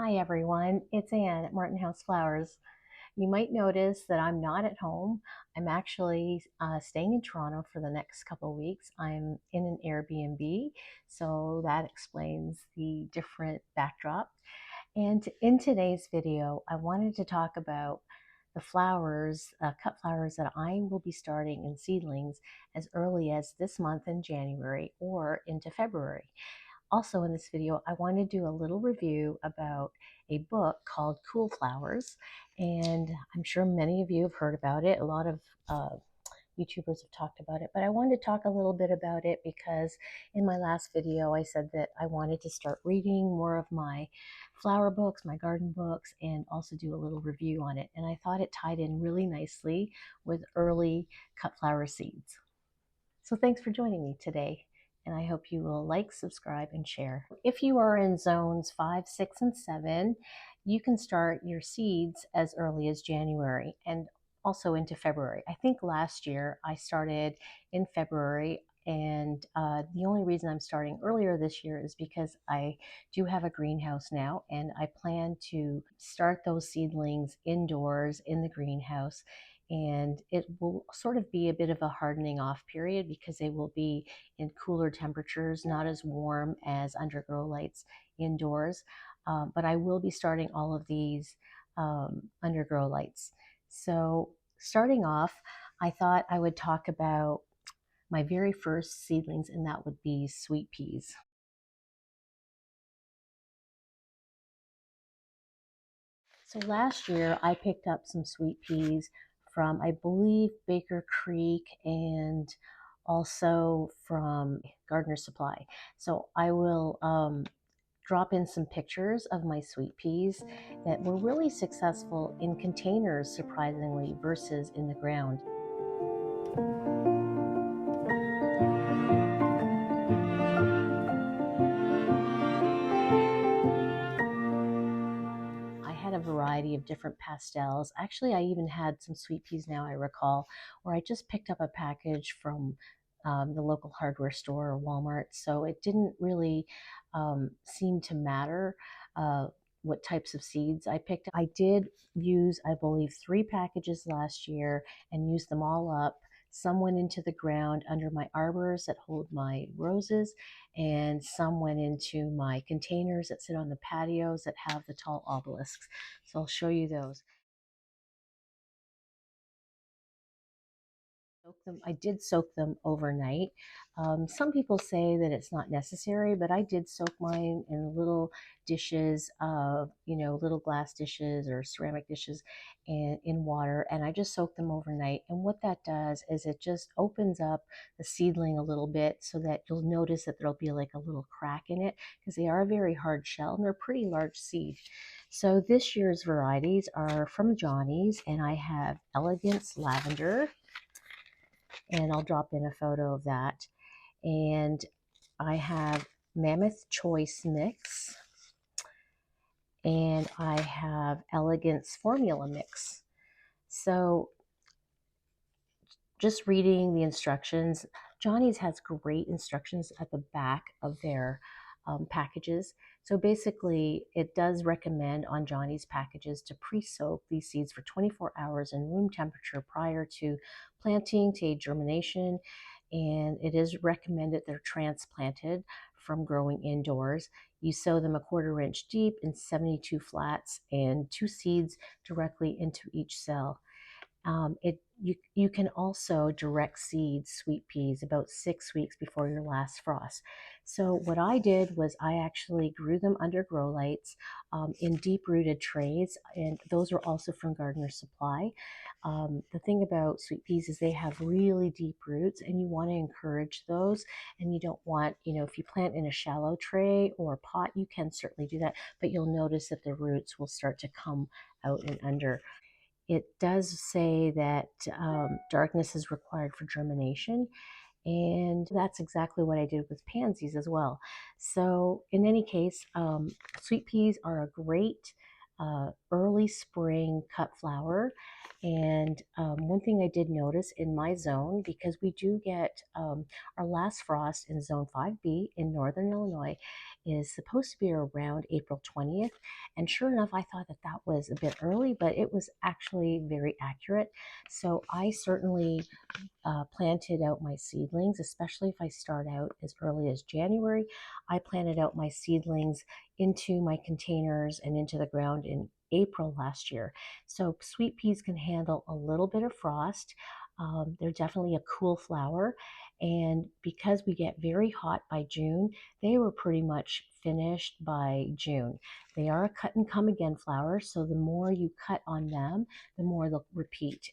Hi everyone, it's Anne at Martin House Flowers. You might notice that I'm not at home. I'm actually staying in Toronto for the next couple of weeks. I'm in an Airbnb, so that explains the different backdrop. And in today's video, I wanted to talk about the flowers, cut flowers that I will be starting in seedlings as early as this month in January or into February. Also in this video, I want to do a little review about a book called Cool Flowers, and I'm sure many of you have heard about it. A lot of YouTubers have talked about it, but I wanted to talk a little bit about it because in my last video I said that I wanted to start reading more of my flower books, my garden books, and also do a little review on it. And I thought it tied in really nicely with early cut flower seeds. So thanks for joining me today, and I hope you will like, subscribe, and share. If you are in zones 5, 6, and 7, you can start your seeds as early as January and also into February. I think last year I started in February, and the only reason I'm starting earlier this year is because I do have a greenhouse now, and I plan to start those seedlings indoors in the greenhouse. And it will sort of be a bit of a hardening off period because they will be in cooler temperatures, not as warm as undergrow lights indoors. But I will be starting all of these undergrow lights. So starting off, I thought I would talk about my very first seedlings, and that would be sweet peas. So last year I picked up some sweet peas from, I believe, Baker Creek and also from Gardener Supply. So I will drop in some pictures of my sweet peas that were really successful in containers, surprisingly, versus in the ground. I had a variety of different pastels. Actually, I even had some sweet peas now, I recall, where I just picked up a package from the local hardware store or Walmart. So it didn't really seem to matter what types of seeds I picked. I did use, I believe, 3 packages last year and used them all up. Some went into the ground under my arbors that hold my roses, and some went into my containers that sit on the patios that have the tall obelisks. So I'll show you those. I did soak them overnight. Some people say that it's not necessary, but I did soak mine in little dishes of, little glass dishes or ceramic dishes and in water, and I just soaked them overnight. And what that does is it just opens up the seedling a little bit so that you'll notice that there'll be like a little crack in it because they are a very hard shell and they're pretty large seed. So this year's varieties are from Johnny's, and I have Elegance Lavender, and I'll drop in a photo of that. And I have Mammoth Choice Mix, and I have Elegance Formula Mix. So just reading the instructions, Johnny's has great instructions at the back of their packages. So basically, it does recommend on Johnny's packages to pre-soak these seeds for 24 hours in room temperature prior to planting to aid germination. And it is recommended they're transplanted from growing indoors. You sow them 1/4 inch deep in 72 flats and 2 seeds directly into each cell. You can also direct seed sweet peas about 6 weeks before your last frost. So what I did was I actually grew them under grow lights in deep-rooted trays, and those are also from Gardener Supply. The thing about sweet peas is they have really deep roots, and you want to encourage those. And you don't want, if you plant in a shallow tray or pot, you can certainly do that, but you'll notice that the roots will start to come out and under. It does say that darkness is required for germination, and that's exactly what I did with pansies as well. So in any case, sweet peas are a great early spring cut flower. And one thing I did notice in my zone, because we do get our last frost in zone 5B in northern Illinois, is supposed to be around April 20th. And sure enough, I thought that that was a bit early, but it was actually very accurate. So I certainly planted out my seedlings, especially if I start out as early as January. I planted out my seedlings into my containers and into the ground in April last year. So sweet peas can handle a little bit of frost. They're definitely a cool flower. And because we get very hot by June, they were pretty much finished by June. They are a cut and come again flower, so the more you cut on them, the more they'll repeat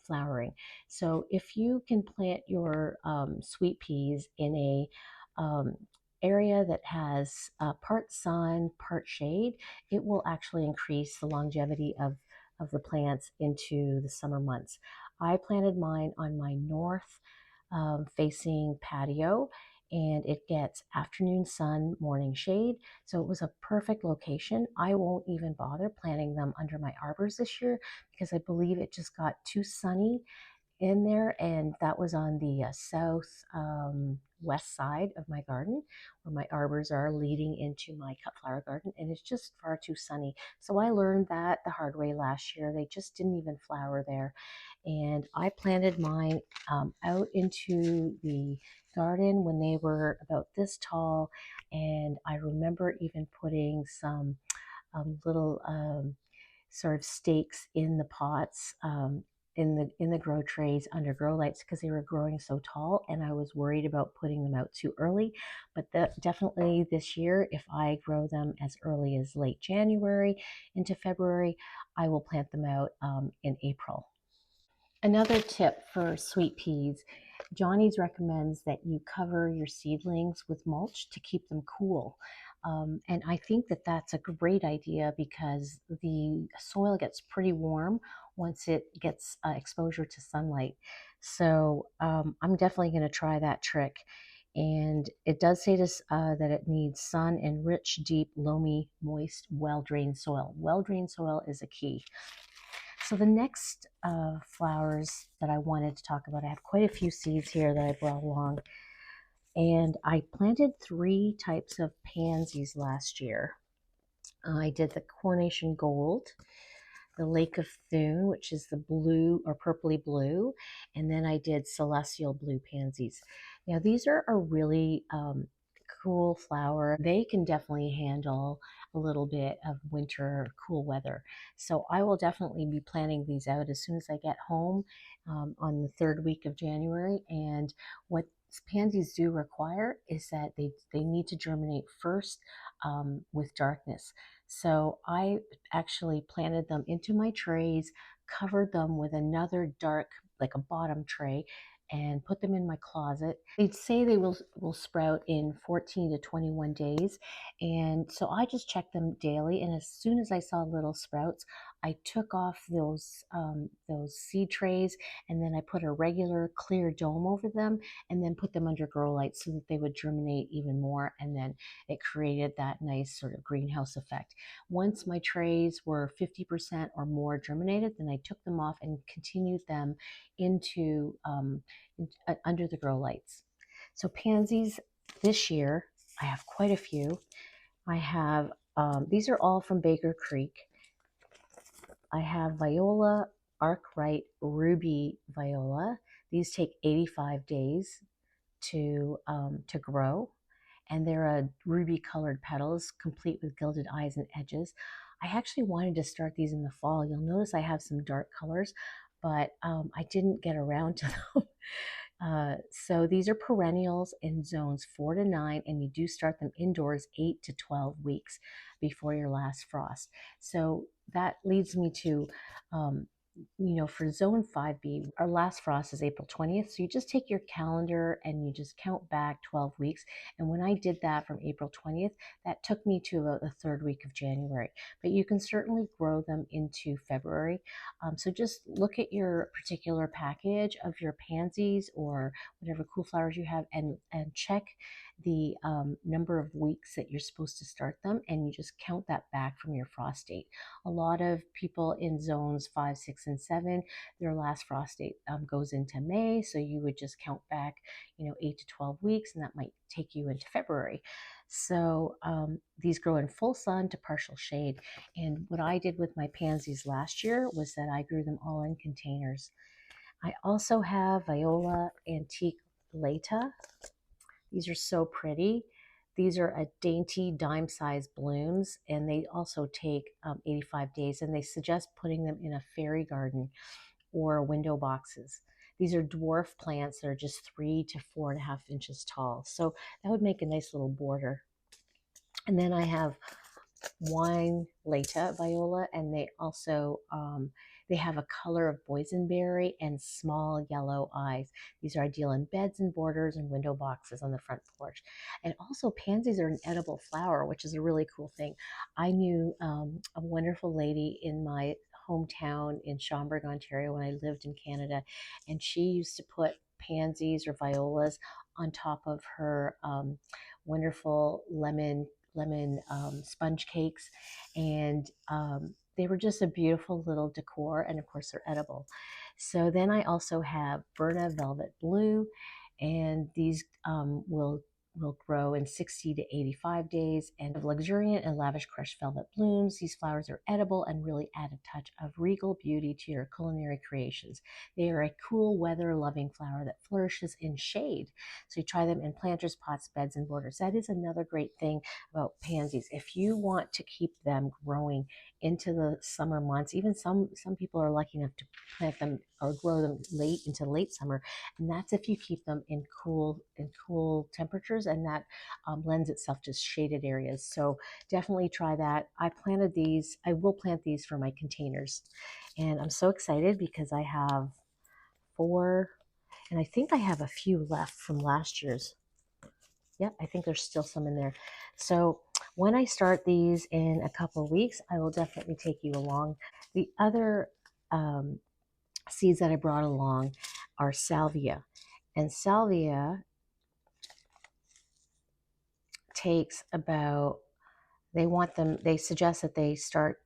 flowering. So if you can plant your sweet peas in a area that has part sun, part shade, it will actually increase the longevity of the plants into the summer months. I planted mine on my north facing patio, and it gets afternoon sun, morning shade. So it was a perfect location. I won't even bother planting them under my arbors this year because I believe it just got too sunny in there, and that was on the south west side of my garden where my arbors are leading into my cut flower garden, and it's just far too sunny. So I learned that the hard way last year. They just didn't even flower there, and I planted mine out into the garden when they were about this tall, and I remember even putting some little sort of stakes in the pots, in the grow trays under grow lights, because they were growing so tall, and I was worried about putting them out too early. But definitely this year, if I grow them as early as late January into February, I will plant them out in April. Another tip for sweet peas, Johnny's recommends that you cover your seedlings with mulch to keep them cool. And I think that that's a great idea because the soil gets pretty warm once it gets exposure to sunlight. So I'm definitely going to try that trick. And it does say this, that it needs sun and rich, deep, loamy, moist, well-drained soil. Well-drained soil is a key. So the next flowers that I wanted to talk about, I have quite a few seeds here that I brought along. And I planted 3 types of pansies last year. I did the Coronation Gold, the Lake of Thune, which is the blue or purpley blue, and then I did Celestial Blue pansies. Now these are a really cool flower. They can definitely handle a little bit of winter cool weather. So I will definitely be planting these out as soon as I get home on the 3rd week of January. And what pansies do require is that they need to germinate first with darkness. So I actually planted them into my trays, covered them with another dark, like a bottom tray, and put them in my closet. They'd say they will sprout in 14 to 21 days. And so I just checked them daily. And as soon as I saw little sprouts, I took off those seed trays, and then I put a regular clear dome over them, and then put them under grow lights so that they would germinate even more. And then it created that nice sort of greenhouse effect. Once my trays were 50% or more germinated, then I took them off and continued them into under the grow lights. So pansies this year, I have quite a few. I have, these are all from Baker Creek. I have Viola, Arkwright, Ruby Viola. These take 85 days to grow, and they're a ruby colored petals, complete with gilded eyes and edges. I actually wanted to start these in the fall. You'll notice I have some dark colors, but I didn't get around to them. So these are perennials in zones 4 to 9, and you do start them indoors 8 to 12 weeks before your last frost. So that leads me to for zone 5B, our last frost is April 20th. So you just take your calendar and you just count back 12 weeks. And when I did that from April 20th, that took me to about the third week of January. But you can certainly grow them into February. So just look at your particular package of your pansies or whatever cool flowers you have, and check the number of weeks that you're supposed to start them, and you just count that back from your frost date. A lot of people in zones 5, 6, and 7, their last frost date goes into May. So you would just count back, 8 to 12 weeks, and that might take you into February. So these grow in full sun to partial shade. And what I did with my pansies last year was that I grew them all in containers. I also have Viola Antique Lata. These are so pretty. These are a dainty dime-sized blooms, and they also take 85 days, and they suggest putting them in a fairy garden or window boxes. These are dwarf plants that are just 3 to 4.5 inches tall. So that would make a nice little border. And then I have wine lata viola, and they also they have a color of boysenberry and small yellow eyes. These are ideal in beds and borders and window boxes on the front porch. And also pansies are an edible flower, which is a really cool thing. I knew a wonderful lady in my hometown in Schaumburg, Ontario, when I lived in Canada, and she used to put pansies or violas on top of her wonderful lemon sponge cakes, and they were just a beautiful little decor, and of course they're edible. So then I also have Berna Velvet Blue, and these will grow in 60 to 85 days, and of luxuriant and lavish crushed velvet blooms. These flowers are edible and really add a touch of regal beauty to your culinary creations. They are a cool weather loving flower that flourishes in shade. So you try them in planters, pots, beds, and borders. That is another great thing about pansies. If you want to keep them growing into the summer months, even some people are lucky enough to plant them or grow them late into late summer, and that's if you keep them in cool temperatures, and that lends itself to shaded areas. So definitely try that. I will plant these for my containers, and I'm so excited because I have 4, and I think I have a few left from last year's. Yep, I think there's still some in there. So when I start these in a couple of weeks, I will definitely take you along. The other seeds that I brought along are salvia. And salvia takes about, they suggest that they start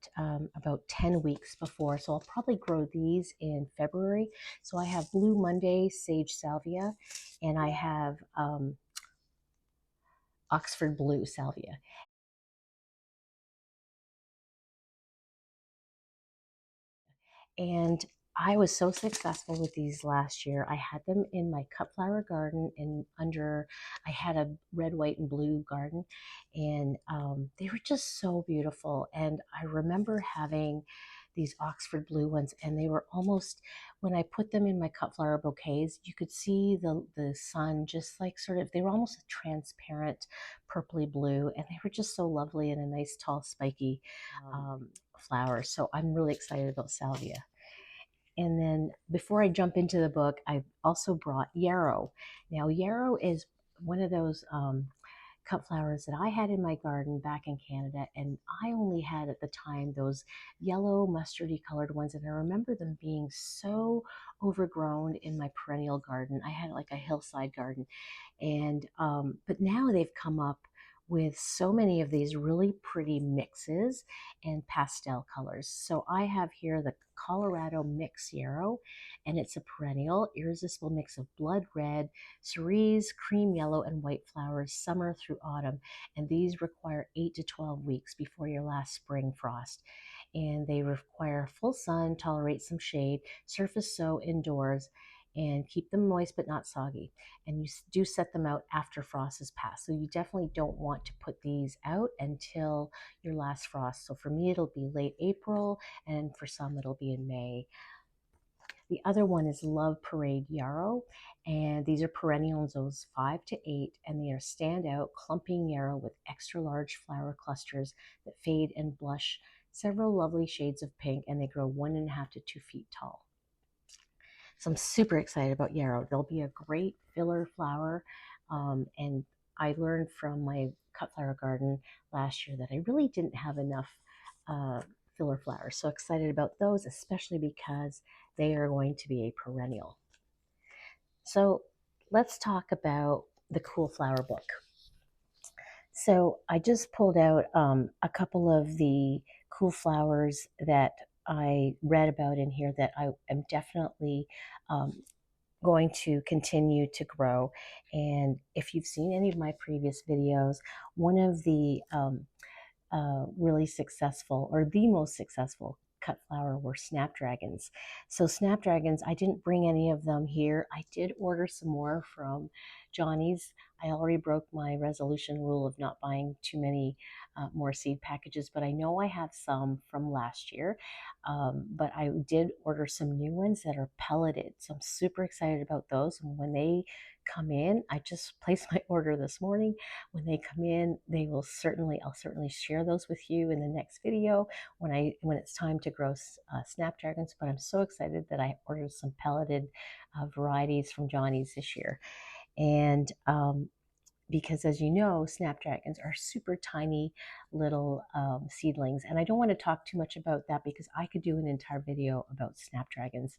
about 10 weeks before. So I'll probably grow these in February. So I have Blue Monday Sage Salvia, and I have Oxford Blue Salvia. And I was so successful with these last year. I had them in my cut flower garden, and I had a red, white, and blue garden, and they were just so beautiful. And I remember having these Oxford blue ones, and they were almost, when I put them in my cut flower bouquets, you could see the sun just like sort of, they were almost a transparent purpley blue, and they were just so lovely and a nice tall spiky flower. So I'm really excited about salvia. And then before I jump into the book, I also brought yarrow. Now, yarrow is one of those cut flowers that I had in my garden back in Canada, and I only had at the time those yellow mustardy colored ones, and I remember them being so overgrown in my perennial garden. I had like a hillside garden, and but now they've come up with so many of these really pretty mixes and pastel colors. So I have here the Colorado Mix Yarrow, and it's a perennial, irresistible mix of blood red, cerise, cream yellow, and white flowers, summer through autumn. And these require 8 to 12 weeks before your last spring frost. And they require full sun, tolerate some shade, surface sow indoors, and keep them moist but not soggy. And you do set them out after frost has passed. So you definitely don't want to put these out until your last frost. So for me, it'll be late April, and for some, it'll be in May. The other one is Love Parade Yarrow, and these are perennial in zones 5 to 8, and they are standout clumping yarrow with extra large flower clusters that fade and blush several lovely shades of pink, and they grow 1.5 to 2 feet tall. So I'm super excited about yarrow. They'll be a great filler flower. And I learned from my cut flower garden last year that I really didn't have enough uh, filler flowers. So excited about those, especially because they are going to be a perennial. So let's talk about the Cool Flower book. So I just pulled out a couple of the cool flowers that I read about in here that I am definitely um, going to continue to grow. And if you've seen any of my previous videos, one of the really successful, or the most successful cut flower, were snapdragons. So snapdragons, I didn't bring any of them here. I did order some more from Johnny's. I already broke my resolution rule of not buying too many more seed packages, but I know I have some from last year. But I did order some new ones that are pelleted. So I'm super excited about those. And when they come in, I just placed my order this morning. When they come in, I'll certainly share those with you in the next video when it's time to grow snapdragons. But I'm so excited that I ordered some pelleted varieties from Johnny's this year. And because, as you know, snapdragons are super tiny little seedlings. And I don't want to talk too much about that because I could do an entire video about snapdragons,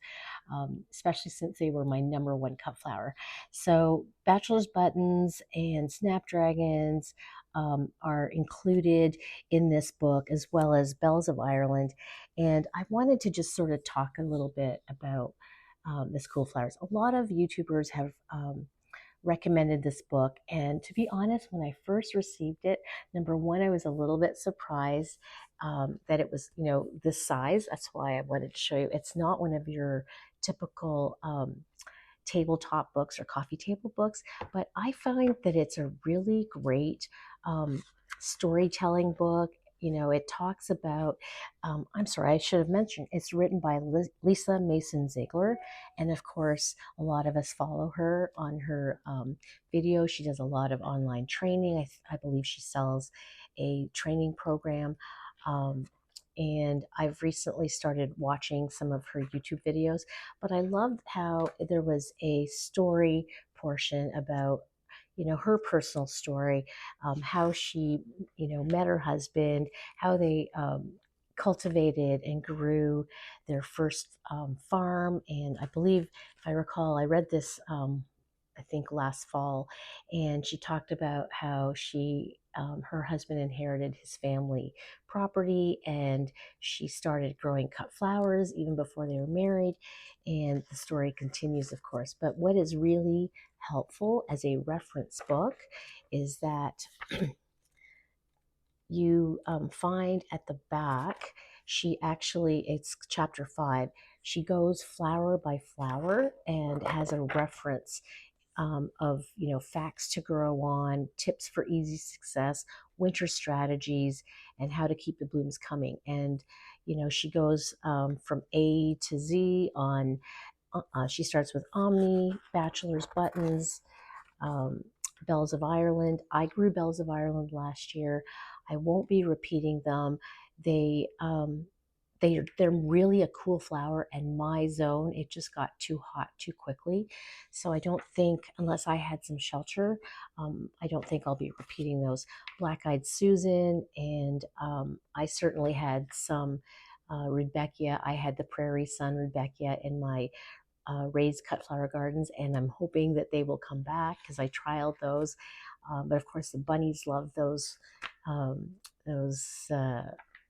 especially since they were my #1 cut flower. So bachelor's buttons and snapdragons are included in this book, as well as bells of Ireland. And I wanted to just sort of talk a little bit about this cool flowers. A lot of YouTubers have recommended this book. And to be honest, when I first received it, #1, I was a little bit surprised that it was, this size. That's why I wanted to show you. It's not one of your typical tabletop books or coffee table books, but I find that it's a really great storytelling book. It talks about, I'm sorry, I should have mentioned, it's written by Lisa Mason Ziegler. And of course, a lot of us follow her on her videos. She does a lot of online training. I believe she sells a training program. And I've recently started watching some of her YouTube videos, but I loved how there was a story portion about, her personal story, how she, met her husband, how they cultivated and grew their first farm. And I believe, if I recall, I read this, I think last fall, and she talked about how her husband inherited his family property, and she started growing cut flowers even before they were married. And the story continues, of course. But what is really helpful as a reference book is that you find at the back, it's chapter 5, she goes flower by flower and has a reference of facts to grow on, tips for easy success, winter strategies, and how to keep the blooms coming. And she goes from A to Z on. She starts with Omni, Bachelor's Buttons, um, Bells of Ireland. I grew Bells of Ireland last year. I won't be repeating them. They they're really a cool flower, and my zone, it just got too hot too quickly. So I don't think, unless I had some shelter, I don't think I'll be repeating those. Black-eyed Susan, and I certainly had some Rudbeckia. I had the Prairie Sun Rudbeckia in my raised cut flower gardens, and I'm hoping that they will come back because I trialed those. But of course, the bunnies love um, those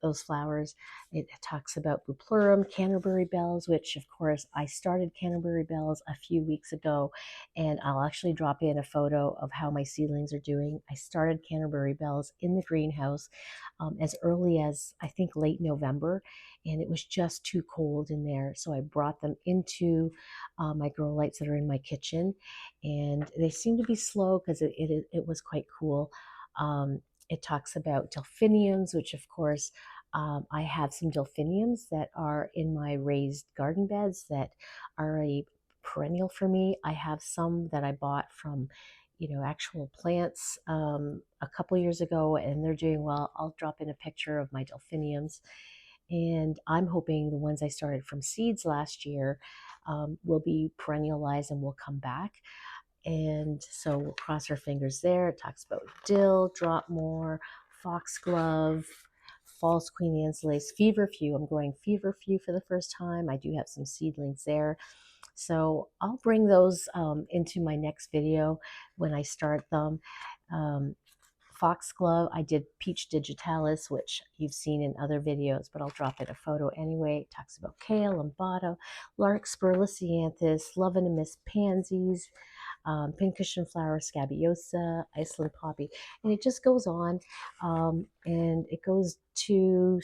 those flowers. It talks about Bupleurum, Canterbury bells, which of course I started Canterbury bells a few weeks ago, and I'll actually drop in a photo of how my seedlings are doing. I started Canterbury bells in the greenhouse as early as, I think, late November, and it was just too cold in there. So I brought them into my grow lights that are in my kitchen, and they seem to be slow because it was quite cool. It talks about delphiniums, which of course I have some delphiniums that are in my raised garden beds that are a perennial for me. I have some that I bought from actual plants a couple years ago, and they're doing well. I'll drop in a picture of my delphiniums. And I'm hoping the ones I started from seeds last year will be perennialized and will come back. And so we'll cross our fingers there. It talks about dill, dropmore, foxglove, false Queen Anne's lace, feverfew. I'm growing feverfew for the first time. I do have some seedlings there. So I'll bring those into my next video when I start them. Um, Foxglove, I did Peach digitalis, which you've seen in other videos, but I'll drop in a photo anyway. It talks about kale, lambada, larkspur, lisianthus, love and a mist, pansies, pincushion flower, scabiosa, Iceland poppy, and it just goes on. And it goes to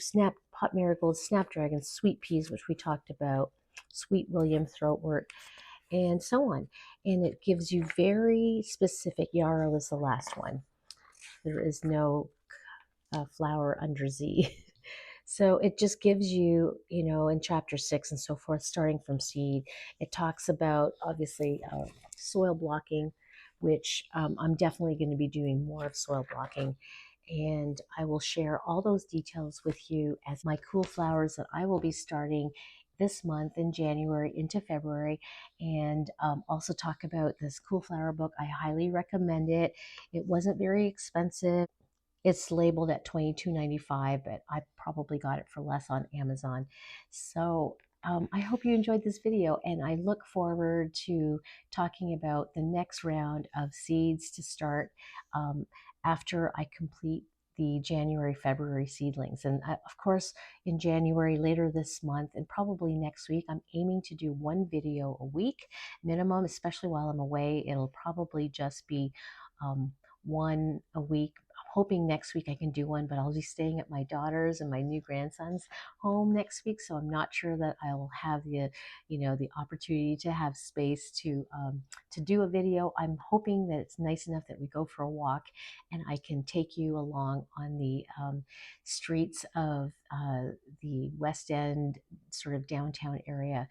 pot marigolds, snapdragons, sweet peas, which we talked about, sweet William throatwort, and so on. And it gives you very specific. Yarrow is the last one. There is no flower under Z. So it just gives you, in chapter 6 and so forth, starting from seed, it talks about obviously soil blocking, which I'm definitely going to be doing more of soil blocking. And I will share all those details with you as my cool flowers that I will be starting this month in January into February, and also talk about this cool flower book. I highly recommend it. It wasn't very expensive. It's labeled at $22.95, but I probably got it for less on Amazon. So I hope you enjoyed this video, and I look forward to talking about the next round of seeds to start after I complete the January, February seedlings. And of course, in January, later this month, and probably next week, I'm aiming to do one video a week minimum, especially while I'm away. It'll probably just be one a week. Hoping next week I can do one, but I'll be staying at my daughter's and my new grandson's home next week, so I'm not sure that I will have the opportunity to have space to do a video. I'm hoping that it's nice enough that we go for a walk and I can take you along on the streets of the West End, sort of downtown area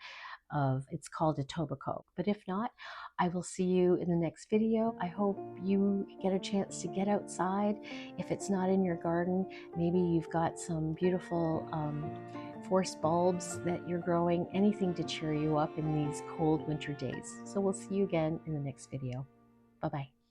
of, it's called Etobicoke. But if not, I will see you in the next video. I hope you get a chance to get outside. If it's not in your garden, maybe you've got some beautiful forest bulbs that you're growing, anything to cheer you up in these cold winter days. So we'll see you again in the next video. Bye-bye.